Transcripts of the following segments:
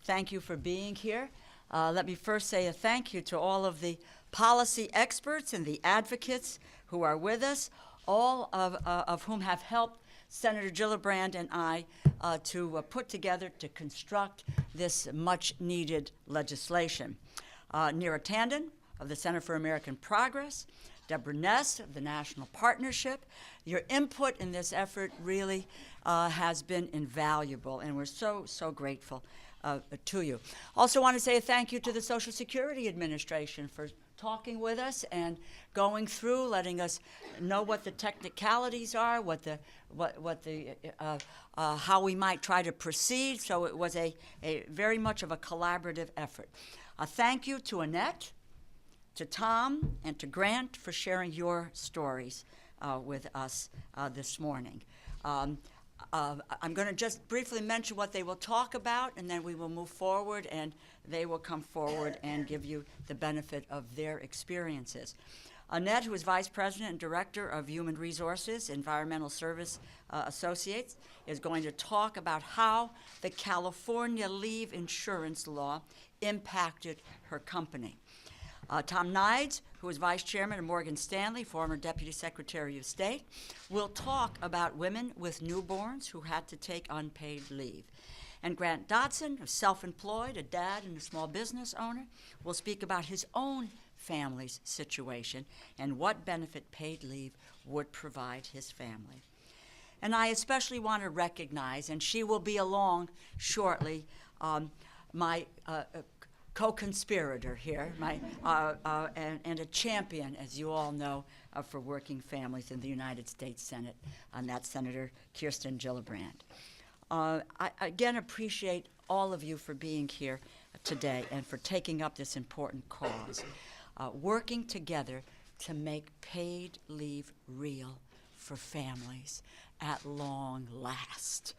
Thank you for being here. Let me first say a thank you to all of the policy experts and the advocates who are with us, all of whom have helped Senator Gillibrand and I to put together, to construct this much-needed legislation. Neera Tanden of the Center for American Progress, Deborah Ness of the National Partnership. Your input in this effort really has been invaluable, and we're so grateful to you. Also want to say a thank you to the Social Security Administration for talking with us and going through, letting us know what the technicalities are, how we might try to proceed. So it was a very much of a collaborative effort. A thank you to Annette, to Tom, and to Grant for sharing your stories with us this morning. I'm going to just briefly mention what they will talk about, and then we will move forward, and they will come forward and give you the benefit of their experiences. Annette, who is Vice President and Director of Human Resources, Environmental Service Associates, is going to talk about how the California leave insurance law impacted her company. Tom Nides, who is Vice Chairman of Morgan Stanley, former Deputy Secretary of State, will talk about women with newborns who had to take unpaid leave. And Grant Dotson, a self-employed, a dad and a small business owner, will speak about his own family's situation and what benefit paid leave would provide his family. And I especially want to recognize, and she will be along shortly, my co-conspirator here, and a champion, as you all know, for working families in the United States Senate, and that's Senator Kirsten Gillibrand. I again appreciate all of you for being here today and for taking up this important cause, working together to make paid leave real for families at long last.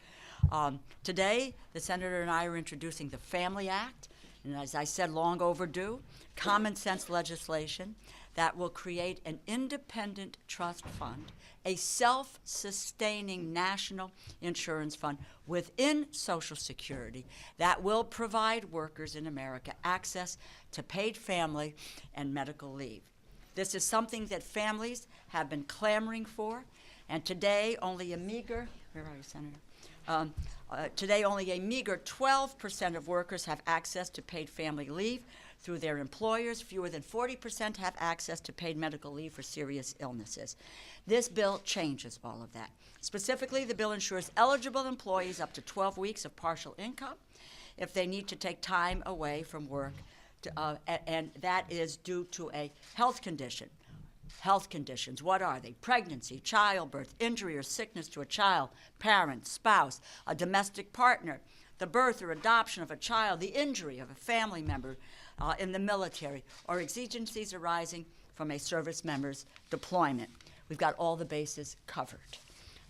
Today, the Senator and I are introducing the Family Act, and as I said, long overdue, common sense legislation that will create an independent trust fund, a self-sustaining national insurance fund within Social Security that will provide workers in America access to paid family and medical leave. This is something that families have been clamoring for, and today only a meager, where are you, Senator? Today, only a meager 12% of workers have access to paid family leave through their employers. Fewer than 40% have access to paid medical leave for serious illnesses. This bill changes all of that. Specifically, the bill ensures eligible employees up to 12 weeks of partial income if they need to take time away from work, and that is due to a health condition. Health conditions, what are they? Pregnancy, childbirth, injury or sickness to a child, parent, spouse, a domestic partner, the birth or adoption of a child, the injury of a family member in the military, or exigencies arising from a service member's deployment. We've got all the bases covered.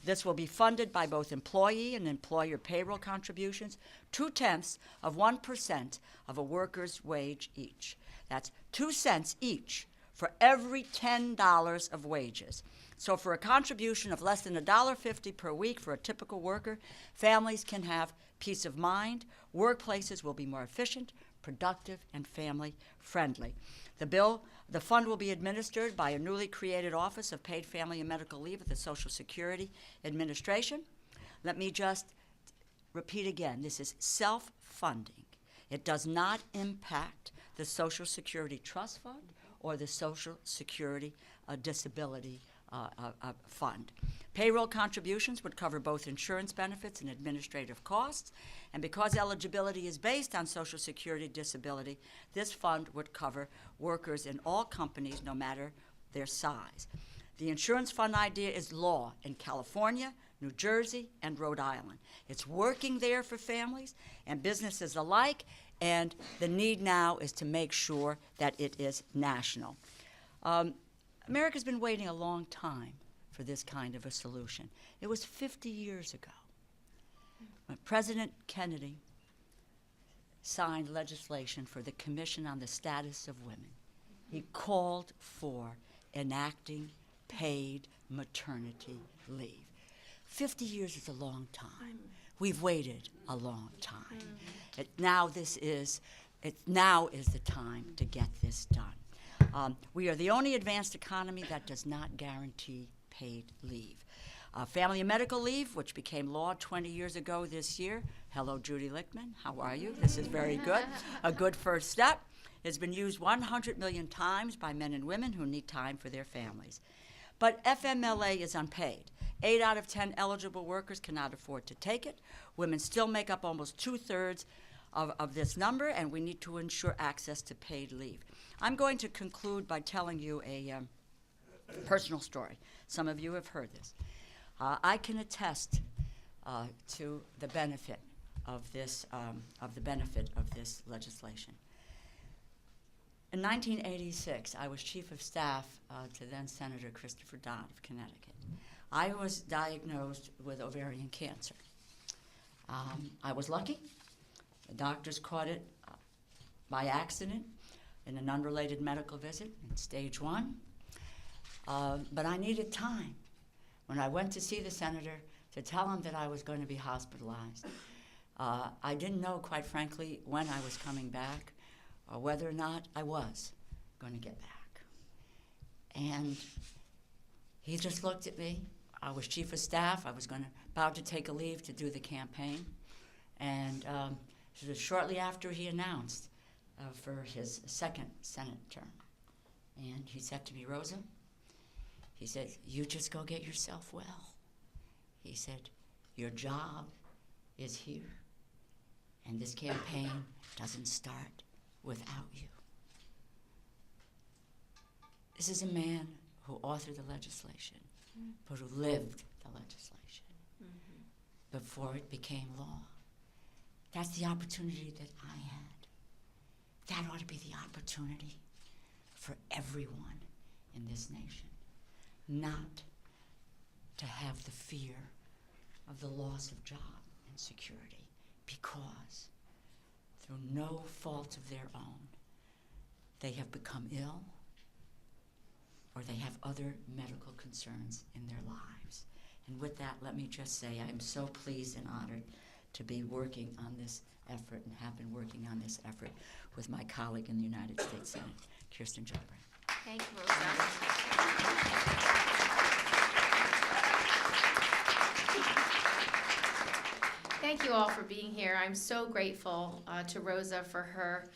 This will be funded by both employee and employer payroll contributions, 0.2% of a worker's wage each. That's 2 cents each for every $10 of wages. So for a contribution of less than $1.50 per week for a typical worker, families can have peace of mind, workplaces will be more efficient, productive, and family-friendly. The fund will be administered by a newly created Office of Paid Family and Medical Leave at the Social Security Administration. Let me just repeat again, this is self-funding. It does not impact the Social Security Trust Fund or the Social Security Disability Fund. Payroll contributions would cover both insurance benefits and administrative costs, and because eligibility is based on Social Security disability, this fund would cover workers in all companies, no matter their size. The insurance fund idea is law in California, New Jersey, and Rhode Island. It's working there for families and businesses alike, and the need now is to make sure that it is national. America's been waiting a long time for this kind of a solution. It was 50 years ago when President Kennedy signed legislation for the Commission on the Status of Women. He called for enacting paid maternity leave. 50 years is a long time. We've waited a long time. Now is the time to get this done. We are the only advanced economy that does not guarantee paid leave. Family and medical leave, which became law 20 years ago this year. Hello, Judy Lichtman. How are you? This is very good. A good first step. It's been used 100 million times by men and women who need time for their families. But FMLA is unpaid. 8 out of 10 eligible workers cannot afford to take it. Women still make up almost 2/3 of this number, and we need to ensure access to paid leave. I'm going to conclude by telling you a personal story. Some of you have heard this. I can attest to the benefit of this legislation. In 1986, I was chief of staff to then Senator Christopher Dodd of Connecticut. I was diagnosed with ovarian cancer. I was lucky. The doctors caught it by accident in an unrelated medical visit in stage 1. But I needed time. When I went to see the senator to tell him that I was going to be hospitalized, I didn't know, quite frankly, when I was coming back or whether or not I was going to get back. And he just looked at me. I was chief of staff. I was about to take a leave to do the campaign. And shortly after he announced for his second Senate term. And he said to me, Rosa, he said, you just go get yourself well. He said, your job is here. And this campaign doesn't start without you. This is a man who authored the legislation, but who lived the legislation before it became law. That's the opportunity that I had. That ought to be the opportunity for everyone in this nation, not to have the fear of the loss of job and security, because through no fault of their own, they have become ill or they have other medical concerns in their lives. And with that, let me just say I am so pleased and honored to be working on this effort and have been working on this effort with my colleague in the United States Senate, Kirsten Gillibrand. Thank you, Rosa. Thank you all for being here. I'm so grateful to Rosa for her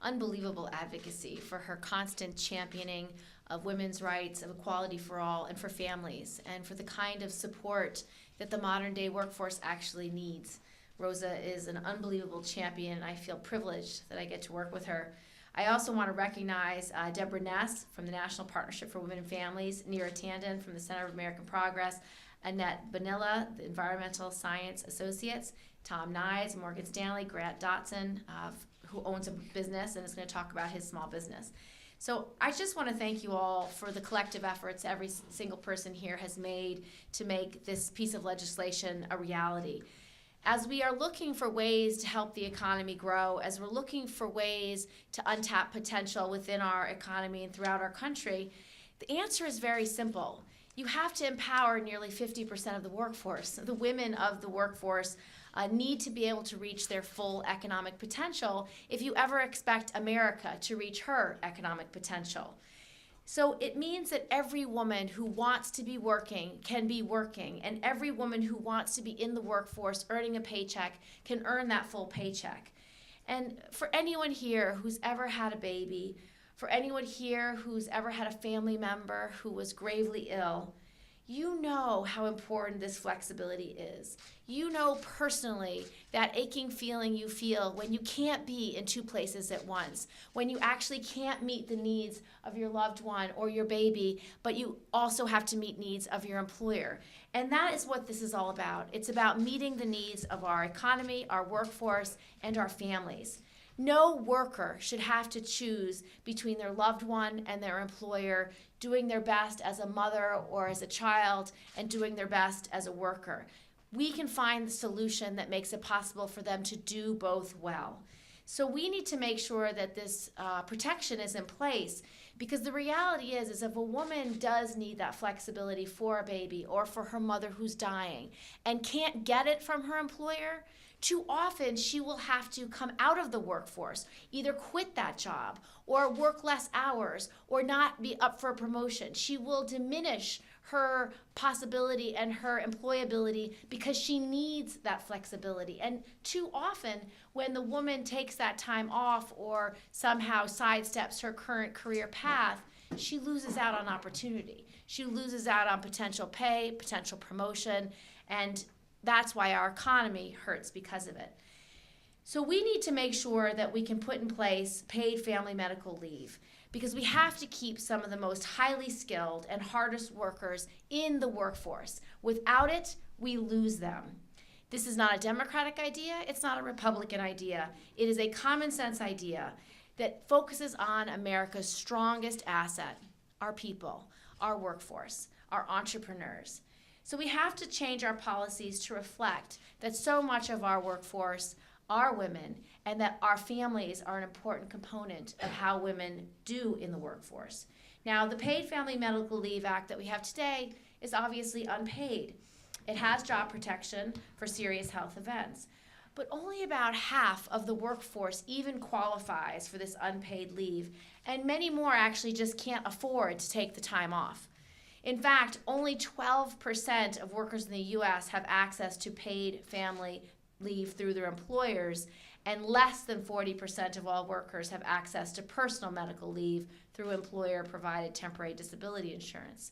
unbelievable advocacy, for her constant championing of women's rights, of equality for all, and for families, and for the kind of support that the modern day workforce actually needs. Rosa is an unbelievable champion, and I feel privileged that I get to work with her. I also want to recognize Deborah Ness from the National Partnership for Women and Families, Neera Tandon from the Center of American Progress, Annette Bonilla, the Environmental Science Associates, Tom Nyes, Morgan Stanley, Grant Dotson, who owns a business and is going to talk about his small business. So I just want to thank you all for the collective efforts every single person here has made to make this piece of legislation a reality. As we are looking for ways to help the economy grow, as we're looking for ways to untap potential within our economy and throughout our country, the answer is very simple. You have to empower nearly 50% of the workforce. The women of the workforce need to be able to reach their full economic potential if you ever expect America to reach her economic potential. So it means that every woman who wants to be working can be working, and every woman who wants to be in the workforce earning a paycheck can earn that full paycheck. And for anyone here who's ever had a baby, for anyone here who's ever had a family member who was gravely ill, you know how important this flexibility is. You know personally that aching feeling you feel when you can't be in two places at once, when you actually can't meet the needs of your loved one or your baby, but you also have to meet needs of your employer. And that is what this is all about. It's about meeting the needs of our economy, our workforce, and our families. No worker should have to choose between their loved one and their employer, doing their best as a mother or as a child and doing their best as a worker. We can find the solution that makes it possible for them to do both well. So we need to make sure that this protection is in place, because the reality is if a woman does need that flexibility for a baby or for her mother who's dying and can't get it from her employer, too often she will have to come out of the workforce, either quit that job or work less hours or not be up for a promotion. She will diminish her possibility and her employability because she needs that flexibility. And too often, when the woman takes that time off or somehow sidesteps her current career path, she loses out on opportunity. She loses out on potential pay, potential promotion, and that's why our economy hurts because of it. So we need to make sure that we can put in place paid family medical leave, because we have to keep some of the most highly skilled and hardest workers in the workforce. Without it, we lose them. This is not a Democratic idea. It's not a Republican idea. It is a common sense idea that focuses on America's strongest asset, our people, our workforce, our entrepreneurs. So we have to change our policies to reflect that so much of our workforce are women, and that our families are an important component of how women do in the workforce. Now, the Paid Family Medical Leave Act that we have today is obviously unpaid. It has job protection for serious health events, but only about half of the workforce even qualifies for this unpaid leave, and many more actually just can't afford to take the time off. In fact, only 12% of workers in the U.S. have access to paid family leave through their employers, and less than 40% of all workers have access to personal medical leave through employer-provided temporary disability insurance.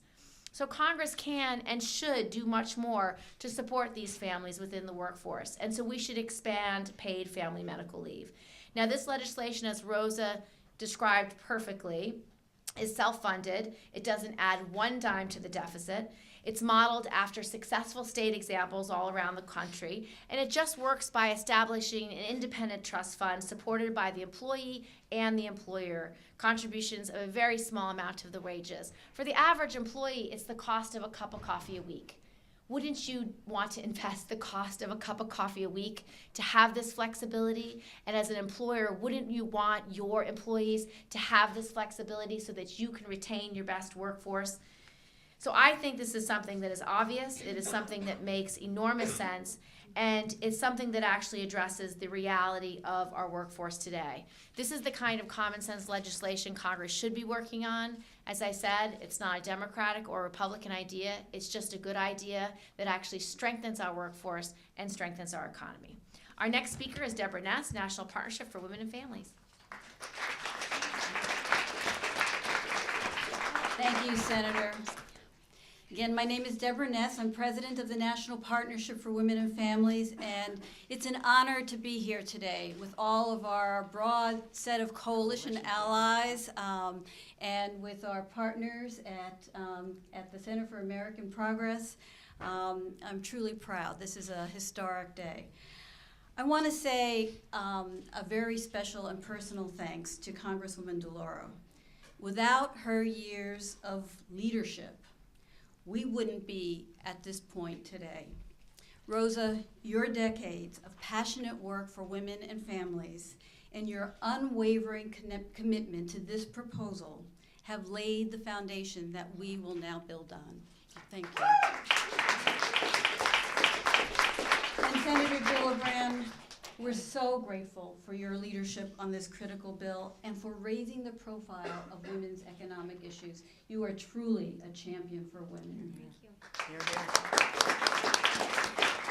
So Congress can and should do much more to support these families within the workforce, and so we should expand paid family medical leave. Now, this legislation, as Rosa described perfectly, is self-funded. It doesn't add one dime to the deficit. It's modeled after successful state examples all around the country, and it just works by establishing an independent trust fund supported by the employee and the employer, contributions of a very small amount of the wages. For the average employee, it's the cost of a cup of coffee a week. Wouldn't you want to invest the cost of a cup of coffee a week to have this flexibility? And as an employer, wouldn't you want your employees to have this flexibility so that you can retain your best workforce? So I think this is something that is obvious, it is something that makes enormous sense, and it's something that actually addresses the reality of our workforce today. This is the kind of common sense legislation Congress should be working on. As I said, it's not a Democratic or Republican idea, it's just a good idea that actually strengthens our workforce and strengthens our economy. Our next speaker is Deborah Ness, National Partnership for Women and Families. Thank you, Senator. Again, my name is Deborah Ness. I'm president of the National Partnership for Women and Families, and it's an honor to be here today with all of our broad set of coalition allies and with our partners at the Center for American Progress. I'm truly proud. This is a historic day. I want to say a very special and personal thanks to Congresswoman DeLauro. Without her years of leadership, we wouldn't be at this point today. Rosa, your decades of passionate work for women and families and your unwavering commitment to this proposal have laid the foundation that we will now build on. Thank you. And Senator Gillibrand, we're so grateful for your leadership on this critical bill and for raising the profile of women's economic issues. You are truly a champion for women. Thank you.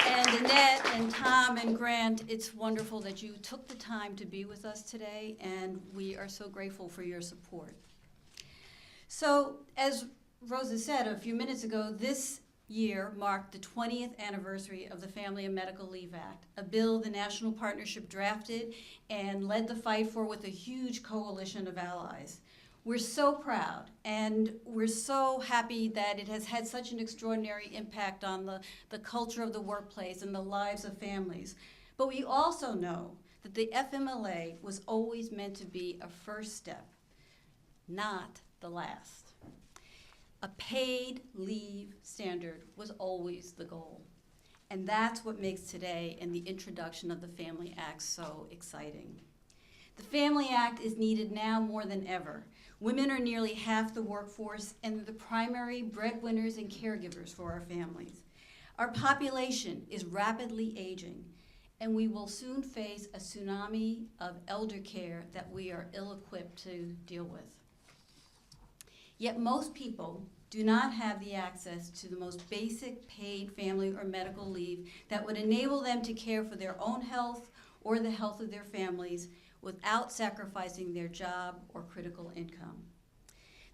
And Annette and Tom and Grant, it's wonderful that you took the time to be with us today, and we are so grateful for your support. So, as Rosa said a few minutes ago, this year marked the 20th anniversary of the Family and Medical Leave Act, a bill the National Partnership drafted and led the fight for with a huge coalition of allies. We're so proud, and we're so happy that it has had such an extraordinary impact on the culture of the workplace and the lives of families. But we also know that the FMLA was always meant to be a first step, not the last. A paid leave standard was always the goal. And that's what makes today and the introduction of the Family Act so exciting. The Family Act is needed now more than ever. Women are nearly half the workforce and are the primary breadwinners and caregivers for our families. Our population is rapidly aging, and we will soon face a tsunami of elder care that we are ill-equipped to deal with. Yet most people do not have the access to the most basic paid family or medical leave that would enable them to care for their own health or the health of their families without sacrificing their job or critical income.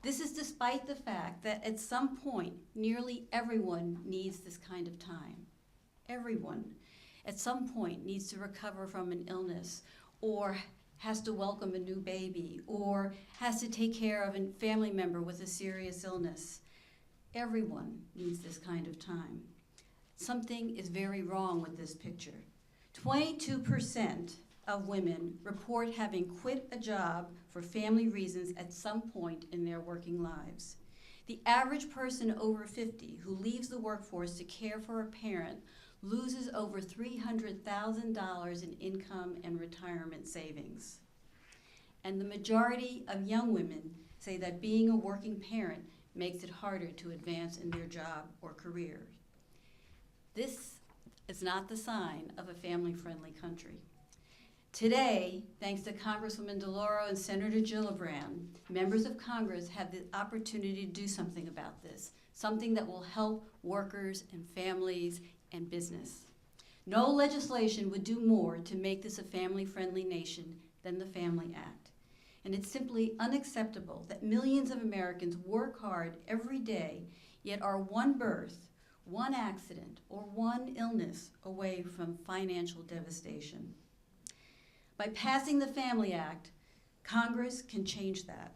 This is despite the fact that at some point, nearly everyone needs this kind of time. Everyone at some point needs to recover from an illness, or has to welcome a new baby, or has to take care of a family member with a serious illness. Everyone needs this kind of time. Something is very wrong with this picture. 22% of women report having quit a job for family reasons at some point in their working lives. The average person over 50 who leaves the workforce to care for a parent loses over $300,000 in income and retirement savings. And the majority of young women say that being a working parent makes it harder to advance in their job or career. This is not the sign of a family-friendly country. Today, thanks to Congresswoman DeLauro and Senator Gillibrand, members of Congress have the opportunity to do something about this, something that will help workers and families and business. No legislation would do more to make this a family-friendly nation than the Family Act. And it's simply unacceptable that millions of Americans work hard every day, yet are one birth, one accident, or one illness away from financial devastation. By passing the Family Act, Congress can change that.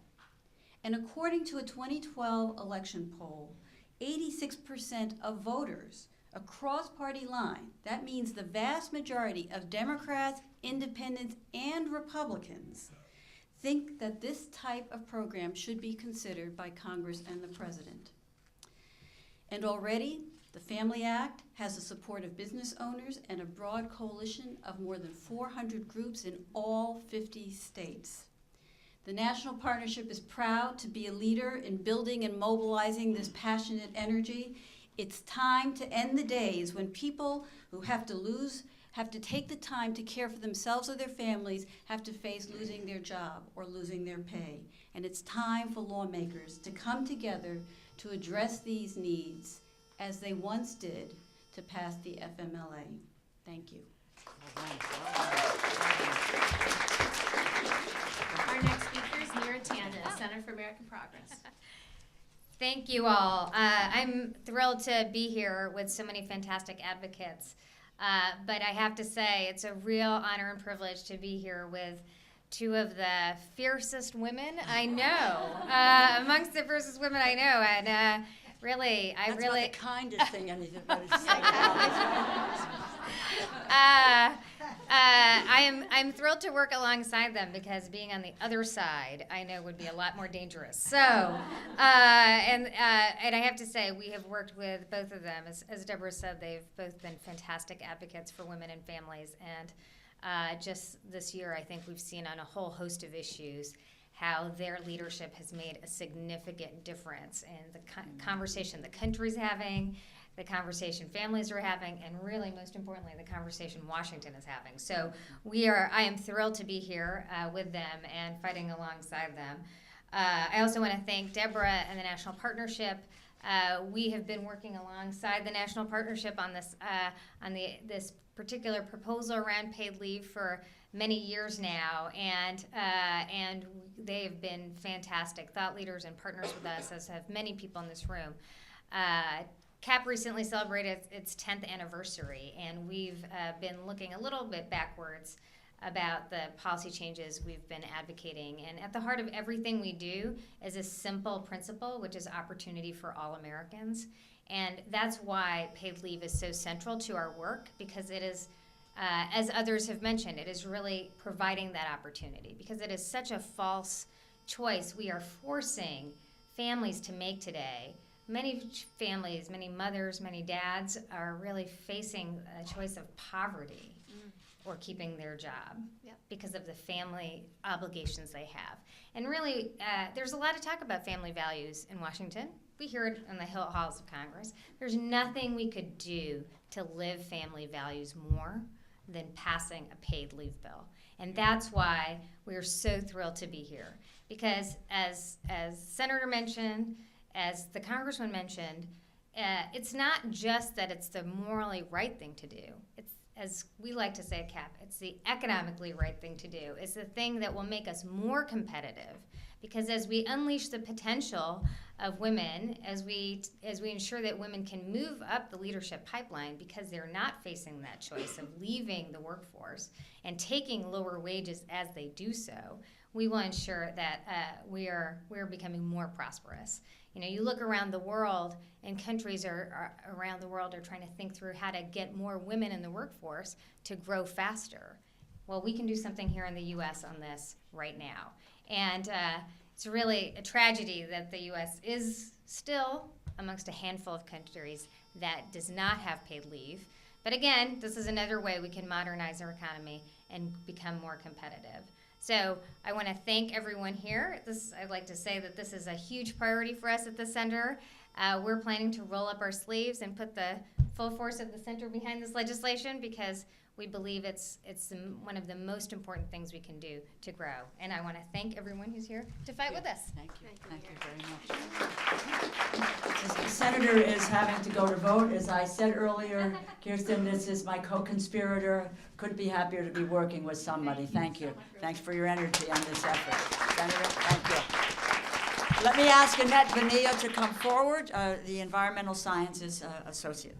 And according to a 2012 election poll, 86% of voters across party line, that means the vast majority of Democrats, Independents, and Republicans, think that this type of program should be considered by Congress and the President. And already, the Family Act has the support of business owners and a broad coalition of more than 400 groups in all 50 states. The National Partnership is proud to be a leader in building and mobilizing this passionate energy. It's time to end the days when people who have to take the time to care for themselves or their families have to face losing their job or losing their pay. And it's time for lawmakers to come together to address these needs as they once did to pass the FMLA. Thank you. Our next speaker is Mira Tanda, Center for American Progress. Thank you all. I'm thrilled to be here with so many fantastic advocates. But I have to say, it's a real honor and privilege to be here with two of the fiercest women I know, amongst the fiercest women I know. And really, That's not the kindest thing anybody's said. I'm thrilled to work alongside them because being on the other side, I know would be a lot more dangerous. So, and I have to say, we have worked with both of them. As Deborah said, they've both been fantastic advocates for women and families. And just this year, I think we've seen on a whole host of issues how their leadership has made a significant difference in the conversation the country's having, the conversation families are having, and really, most importantly, the conversation Washington is having. So I am thrilled to be here with them and fighting alongside them. I also want to thank Deborah and the National Partnership. We have been working alongside the National Partnership on this particular proposal around paid leave for many years now, and they have been fantastic thought leaders and partners with us, as have many people in this room. CAP recently celebrated its 10th anniversary, and we've been looking a little bit backwards about the policy changes we've been advocating. And at the heart of everything we do is a simple principle, which is opportunity for all Americans. And that's why paid leave is so central to our work, because it is, as others have mentioned, it is really providing that opportunity, because it is such a false choice we are forcing families to make today. Many families, many mothers, many dads are really facing a choice of poverty. or keeping their job Yep. because of the family obligations they have. And really, there's a lot of talk about family values in Washington. We hear it in the halls of Congress. There's nothing we could do to live family values more than passing a paid leave bill. And that's why we're so thrilled to be here. Because as Senator mentioned, as the Congressman mentioned, it's not just that it's the morally right thing to do. It's, as we like to say at CAP, it's the economically right thing to do. It's the thing that will make us more competitive. Because as we unleash the potential of women, as we ensure that women can move up the leadership pipeline because they're not facing that choice of leaving the workforce and taking lower wages as they do so, we will ensure that we're becoming more prosperous. You know, you look around the world, and countries around the world are trying to think through how to get more women in the workforce to grow faster. Well, we can do something here in the U.S. on this right now. And it's really a tragedy that the U.S. is still amongst a handful of countries that does not have paid leave. But again, this is another way we can modernize our economy and become more competitive. So I want to thank everyone here. I'd like to say that this is a huge priority for us at the center. We're planning to roll up our sleeves and put the full force of the center behind this legislation because we believe it's one of the most important things we can do to grow. And I want to thank everyone who's here to fight with us. Thank you. Thank you very much. The senator is having to go to vote. As I said earlier, Kirsten, this is my co-conspirator. Couldn't be happier to be working with somebody. Thank you. Thanks for your energy on this effort. Senator, thank you. Let me ask Annette Bonilla to come forward, the Environmental Sciences Association.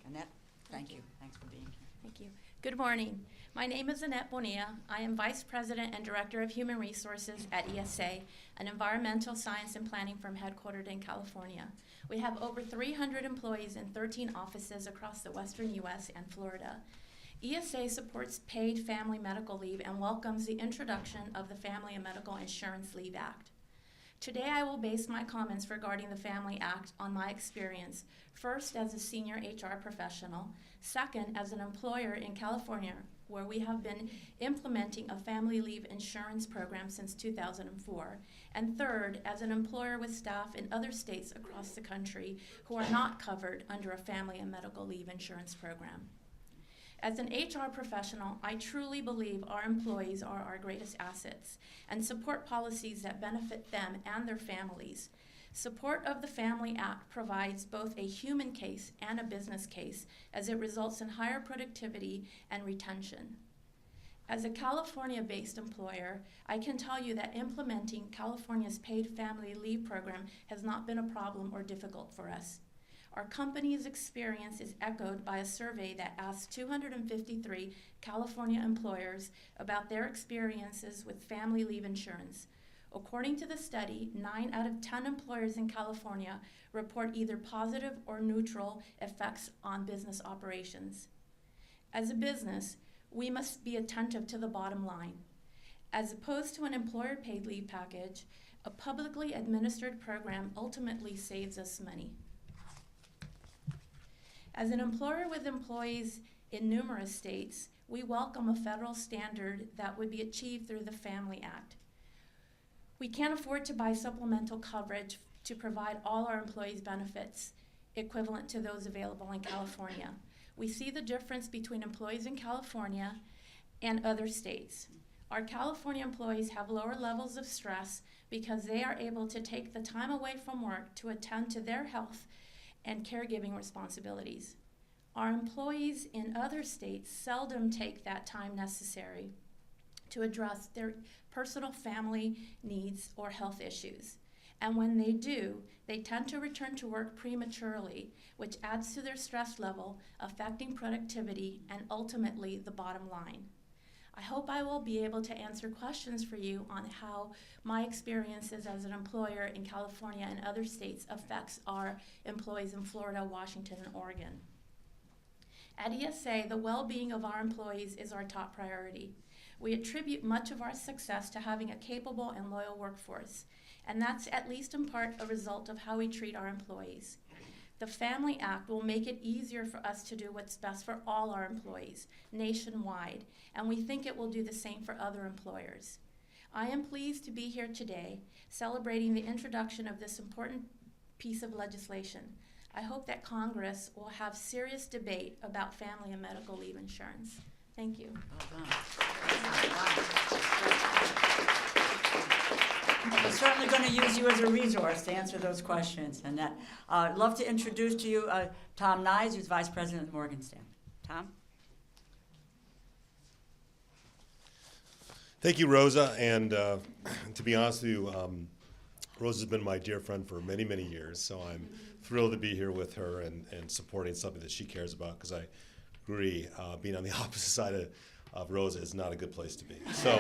Annette, thank you. Thanks for being here. Thank you. Good morning. My name is Annette Bonilla. I am Vice President and Director of Human Resources at ESA, an environmental science and planning firm headquartered in California. We have over 300 employees in 13 offices across the western U.S. and Florida. ESA supports paid family medical leave and welcomes the introduction of the Family and Medical Insurance Leave Act. Today I will base my comments regarding the Family Act on my experience, first as a senior HR professional, second as an employer in California, where we have been implementing a family leave insurance program since 2004, and third as an employer with staff in other states across the country who are not covered under a family and medical leave insurance program. As an HR professional, I truly believe our employees are our greatest assets and support policies that benefit them and their families. Support of the Family Act provides both a human case and a business case as it results in higher productivity and retention. As a California-based employer, I can tell you that implementing California's paid family leave program has not been a problem or difficult for us. Our company's experience is echoed by a survey that asked 253 California employers about their experiences with family leave insurance. According to the study, 9 out of 10 employers in California report either positive or neutral effects on business operations. As a business, we must be attentive to the bottom line. As opposed to an employer-paid leave package, a publicly administered program ultimately saves us money. As an employer with employees in numerous states, we welcome a federal standard that would be achieved through the Family Act. We can't afford to buy supplemental coverage to provide all our employees benefits equivalent to those available in California. We see the difference between employees in California and other states. Our California employees have lower levels of stress because they are able to take the time away from work to attend to their health and caregiving responsibilities. Our employees in other states seldom take that time necessary to address their personal family needs or health issues. And when they do, they tend to return to work prematurely, which adds to their stress level, affecting productivity and ultimately the bottom line. I hope I will be able to answer questions for you on how my experiences as an employer in California and other states affects our employees in Florida, Washington, and Oregon. At ESA, the well-being of our employees is our top priority. We attribute much of our success to having a capable and loyal workforce, and that's at least in part a result of how we treat our employees. The Family Act will make it easier for us to do what's best for all our employees nationwide, and we think it will do the same for other employers. I am pleased to be here today celebrating the introduction of this important piece of legislation. I hope that Congress will have serious debate about family and medical leave insurance. Thank you. Well done. We're certainly going to use you as a resource to answer those questions. And that, I'd love to introduce to you Tom Nyes, who's Vice President of Morgan Stanley. Tom? Thank you, Rosa. And to be honest with you, Rosa's been my dear friend for many, many years. So I'm thrilled to be here with her and supporting something that she cares about, because I agree, being on the opposite side of Rosa is not a good place to be. So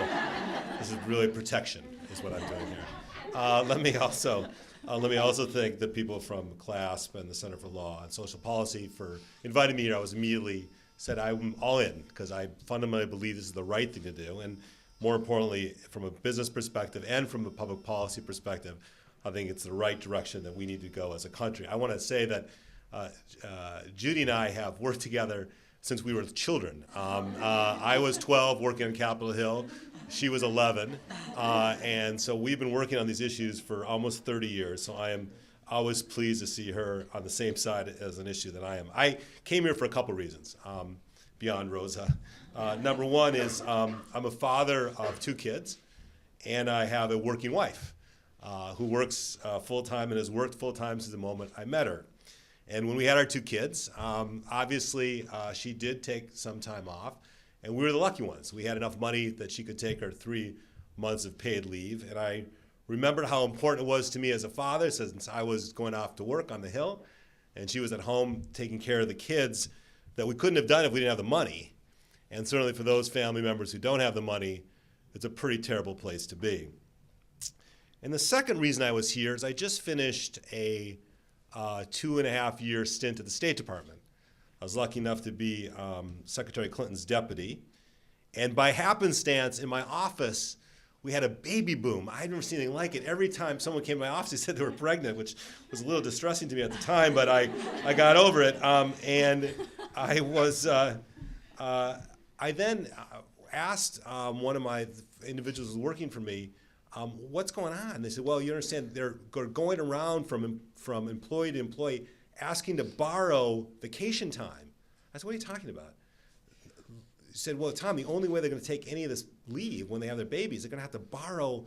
this is really protection is what I'm doing here. Let me also thank the people from CLASP and the Center for Law and Social Policy for inviting me here. I was immediately said I'm all in, because I fundamentally believe this is the right thing to do. And more importantly, from a business perspective and from a public policy perspective, I think it's the right direction that we need to go as a country. I want to say that Judy and I have worked together since we were children. I was 12 working on Capitol Hill. She was 11. And so we've been working on these issues for almost 30 years. So I am always pleased to see her on the same side as an issue that I am. I came here for a couple reasons, beyond Rosa. Number one is I'm a father of 2 kids, and I have a working wife who works full-time and has worked full-time since the moment I met her. And when we had our 2 kids, obviously she did take some time off, and we were the lucky ones. We had enough money that she could take her 3 months of paid leave, and I remembered how important it was to me as a father, since I was going off to work on the Hill, and she was at home taking care of the kids, that we couldn't have done if we didn't have the money. And certainly for those family members who don't have the money, it's a pretty terrible place to be. And the second reason I was here is I just finished a 2.5-year stint at the State Department. I was lucky enough to be Secretary Clinton's deputy. And by happenstance, in my office, we had a baby boom. I had never seen anything like it. Every time someone came to my office, they said they were pregnant, which was a little distressing to me at the time, but I got over it. And I was, I then asked one of my individuals who was working for me, what's going on? They said, well, you understand, they're going around from employee to employee asking to borrow vacation time. I said, what are you talking about? He said, well, Tom, the only way they're going to take any of this leave when they have their babies, they're going to have to borrow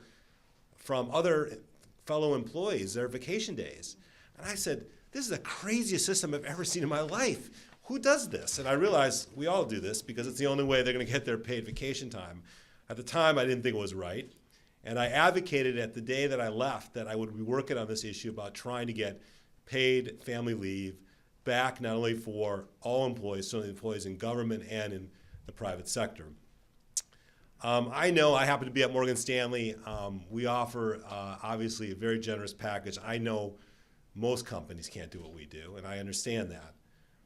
from other fellow employees their vacation days. And I said, this is the craziest system I've ever seen in my life. Who does this? And I realized we all do this because it's the only way they're going to get their paid vacation time. At the time, I didn't think it was right. And I advocated at the day that I left that I would be working on this issue about trying to get paid family leave back not only for all employees, certainly employees in government and in the private sector. I know I happen to be at Morgan Stanley. We offer, obviously, a very generous package. I know most companies can't do what we do, and I understand that.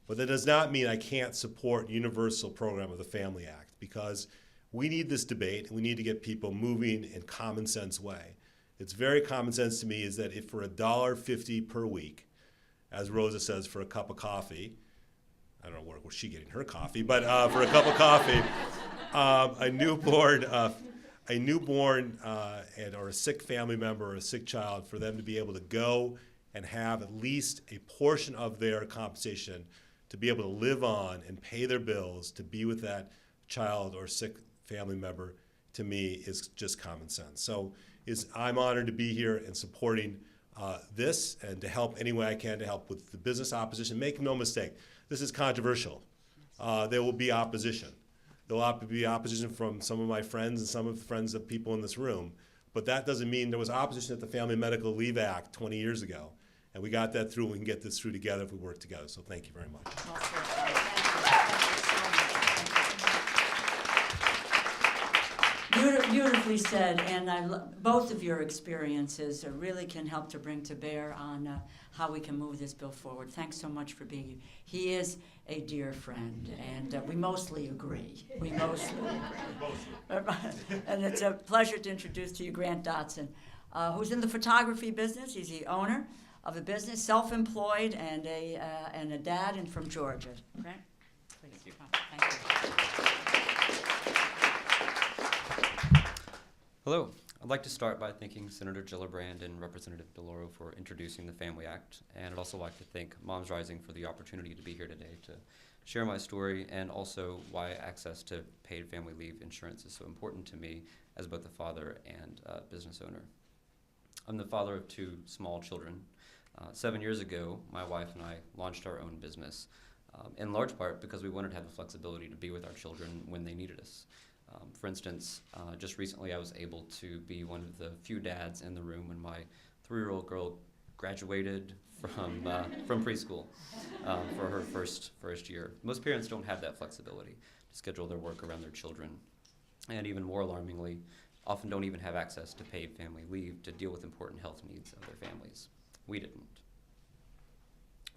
But that does not mean I can't support universal program of the Family Act, because we need this debate. We need to get people moving in common sense way. It's very common sense to me is that if for $1.50 per week, as Rosa says, for a cup of coffee, I don't know where she's getting her coffee, but for a cup of coffee, a newborn or a sick family member or a sick child, for them to be able to go and have at least a portion of their compensation to be able to live on and pay their bills, to be with that child or sick family member, to me is just common sense. So I'm honored to be here and supporting this, and to help any way I can to help with the business opposition. Make no mistake, this is controversial. There will be opposition. There will be opposition from some of my friends and some of the friends of people in this room, but that doesn't mean there was opposition at the Family Medical Leave Act 20 years ago. And we got that through, and we can get this through together if we work together. So thank you very much. Beautifully said, and both of your experiences really can help to bring to bear on how we can move this bill forward. Thanks so much for being here. He is a dear friend, and we mostly agree. We mostly agree. And it's a pleasure to introduce to you Grant Dotson, who's in the photography business. He's the owner of a business, self-employed, and a dad, and from Georgia. Grant, please come. Thank you. Hello. I'd like to start by thanking Senator Gillibrand and Representative DeLauro for introducing the Family Act, and I'd also like to thank Moms Rising for the opportunity to be here today to share my story and also why access to paid family leave insurance is so important to me as both a father and a business owner. I'm the father of 2 small children. 7 years ago, my wife and I launched our own business, in large part because we wanted to have the flexibility to be with our children when they needed us. For instance, just recently I was able to be one of the few dads in the room when my 3-year-old girl graduated from preschool for her first year. Most parents don't have that flexibility to schedule their work around their children, and even more alarmingly, often don't even have access to paid family leave to deal with important health needs of their families. We didn't.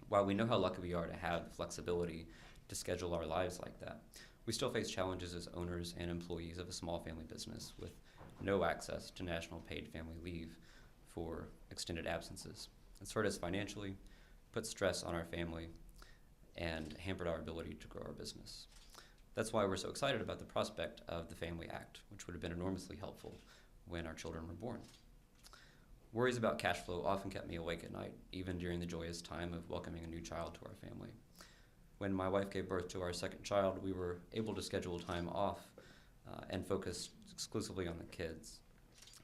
While we know how lucky we are to have flexibility to schedule our lives like that, we still face challenges as owners and employees of a small family business with no access to national paid family leave for extended absences. It's hurt us financially, put stress on our family, and hampered our ability to grow our business. That's why we're so excited about the prospect of the Family Act, which would have been enormously helpful when our children were born. Worries about cash flow often kept me awake at night, even during the joyous time of welcoming a new child to our family. When my wife gave birth to our second child, we were able to schedule time off and focus exclusively on the kids.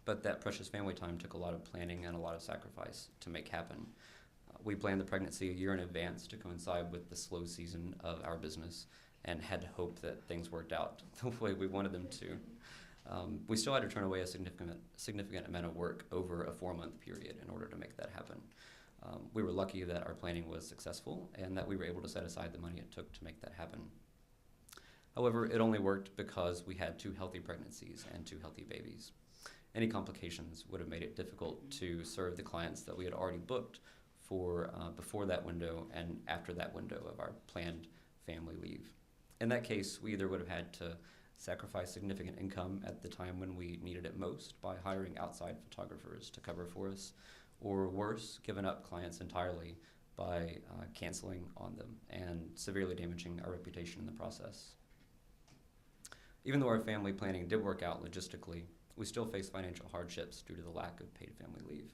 But that precious family time took a lot of planning and a lot of sacrifice to make happen. We planned the pregnancy a year in advance to coincide with the slow season of our business and had to hope that things worked out the way we wanted them to. We still had to turn away a significant amount of work over a 4-month period in order to make that happen. We were lucky that our planning was successful and that we were able to set aside the money it took to make that happen. However, it only worked because we had 2 healthy pregnancies and 2 healthy babies. Any complications would have made it difficult to serve the clients that we had already booked for before that window and after that window of our planned family leave. In that case, we either would have had to sacrifice significant income at the time when we needed it most by hiring outside photographers to cover for us, or worse, given up clients entirely by canceling on them and severely damaging our reputation in the process. Even though our family planning did work out logistically, we still face financial hardships due to the lack of paid family leave.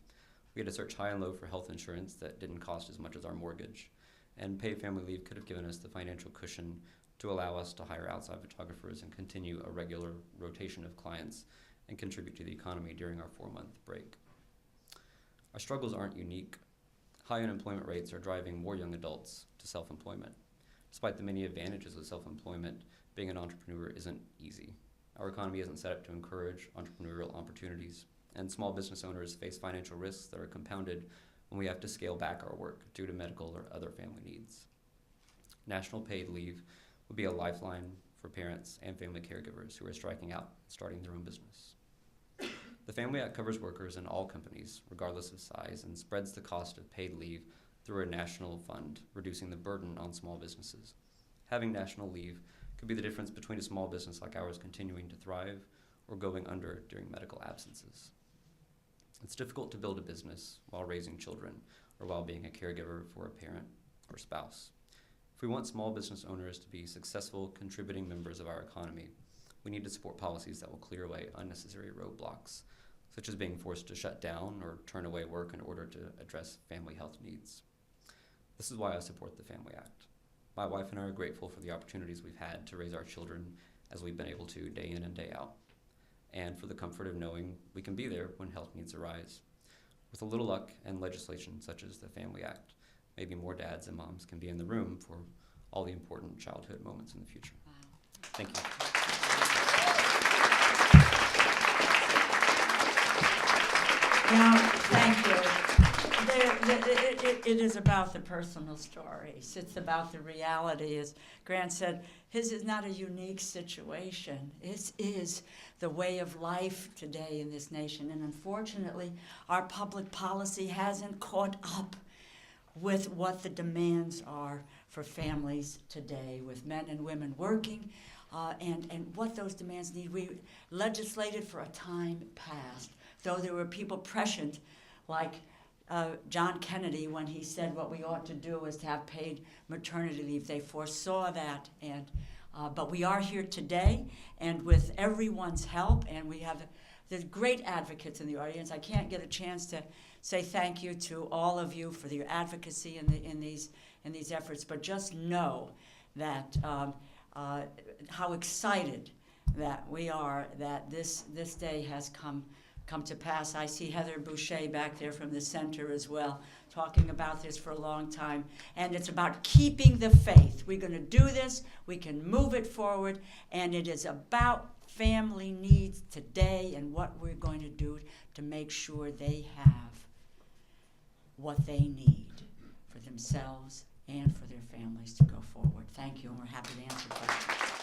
We had to search high and low for health insurance that didn't cost as much as our mortgage, and paid family leave could have given us the financial cushion to allow us to hire outside photographers and continue a regular rotation of clients and contribute to the economy during our 4-month break. Our struggles aren't unique. High unemployment rates are driving more young adults to self-employment. Despite the many advantages of self-employment, being an entrepreneur isn't easy. Our economy isn't set up to encourage entrepreneurial opportunities, and small business owners face financial risks that are compounded when we have to scale back our work due to medical or other family needs. National paid leave would be a lifeline for parents and family caregivers who are striking out and starting their own business. The Family Act covers workers in all companies, regardless of size, and spreads the cost of paid leave through a national fund, reducing the burden on small businesses. Having national leave could be the difference between a small business like ours continuing to thrive or going under during medical absences. It's difficult to build a business while raising children or while being a caregiver for a parent or spouse. If we want small business owners to be successful contributing members of our economy, we need to support policies that will clear away unnecessary roadblocks, such as being forced to shut down or turn away work in order to address family health needs. This is why I support the Family Act. My wife and I are grateful for the opportunities we've had to raise our children as we've been able to day in and day out, and for the comfort of knowing we can be there when health needs arise. With a little luck and legislation such as the Family Act, maybe more dads and moms can be in the room for all the important childhood moments in the future. Wow. Thank you. Now, thank you. It is about the personal stories. It's about the reality. As Grant said, his is not a unique situation. It is the way of life today in this nation. And unfortunately, our public policy hasn't caught up with what the demands are for families today, with men and women working, and what those demands need. We legislated for a time past, though there were people prescient, like John Kennedy, when he said what we ought to do is to have paid maternity leave. They foresaw that, and but we are here today, and with everyone's help, and we have there's great advocates in the audience. I can't get a chance to say thank you to all of you for your advocacy in these efforts, but just know that how excited that we are that this day has come to pass. I see Heather Boucher back there from the center as well, talking about this for a long time. And it's about keeping the faith. We're going to do this. We can move it forward. And it is about family needs today and what we're going to do to make sure they have what they need for themselves and for their families to go forward. Thank you, and we're happy to answer questions.